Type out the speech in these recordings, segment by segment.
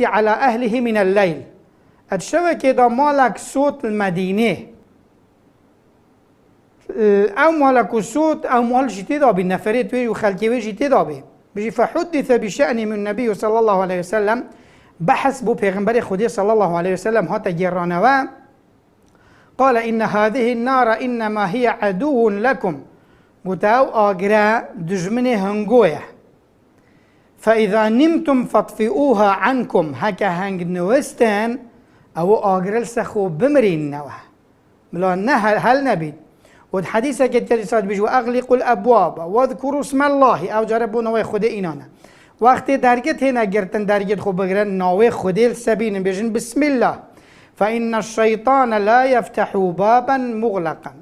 على أهله من الليل. الشوى كده مالك صوت المدينة أو مالك صوت أو مال جتدا بالنفرات وخلقي جتدا به بيجي فحدث بشأن من النبي صلى الله عليه وسلم بحث بو پیغمبر خدي صلى الله عليه وسلم هاتا جرانوا قال إن هذه النار إنما هي عدو لكم بتاو آقرا دجمن هنگوية فإذا نمتم فاطفئوها عنكم هكا هنگ نوستان أو آقرا لسخو بمرين نوه بلا نهل هل نبيد والحديث كتير صاد بيجو أغلقوا الأبواب واذكروا اسم الله أو جربوا نوي خدي إنانا وقت درجت هنا جرتن درجت خو بگرن نوي خدي السبين بيجن بسم الله فإن الشيطان لا يفتح بابا مغلقا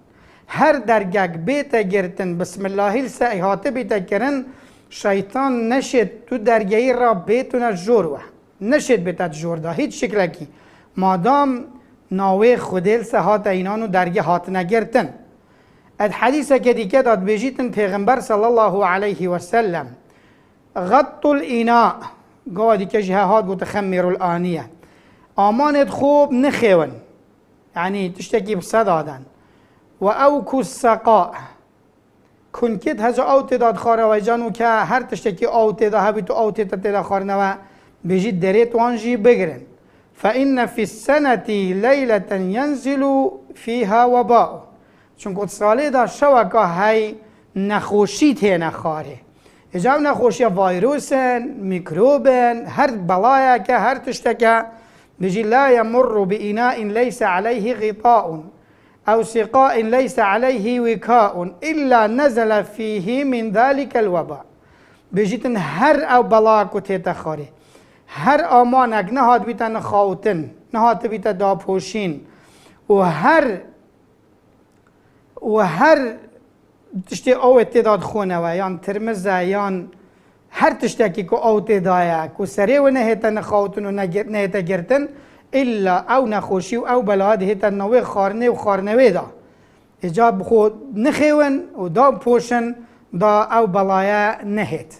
هر درجك بيت جرتن بسم الله السائحات بيت كرن شيطان نشد تو درجه را بيتنا الجوروه نشد بيت الجور ده هيت شكلكي مادام نوي خدي السهات إنانو درجه هات نجرتن الحديث كدي كده بيجيتن پیغمبر صلى الله عليه وسلم غطوا الإناء قوادي كجهات بتخمر الآنية آمانت خوب نخيون يعني تشتكي بصدادن وأوكو السقاء كن كد هزا أوت داد خاره ويجانو که هر تشتكي أوت دا هبتو أوت تدا خارنوا بيجيت دريت وانجي بگرن فإن في السنة ليلة ينزل فيها وباء چون کت ساله دا شوکا های نخوشی ته نخاره اجاب نخوشی ویروسن میکروبن هر بلایا که هر تشتکه بيجي لا يمر بإناء ليس عليه غطاء أو سقاء ليس عليه وكاء إلا نزل فيه من ذلك الوباء بيجيتن هر أو بلاكو تتخاري هر آمانك نهاد بيتا نخاوتن نهاد بيتا دابوشين وهر تشتي او اتداد خونه و یان ترمزه یان هر تشتکی که او تدایه که سریع و نهیتا نخوتن و نهیتا گرتن الا او نخوشی و او بلاد هیتا نوی خارنه و خارنوی دا اجاب خود نخیون و دا پوشن دا او بلایه نهیت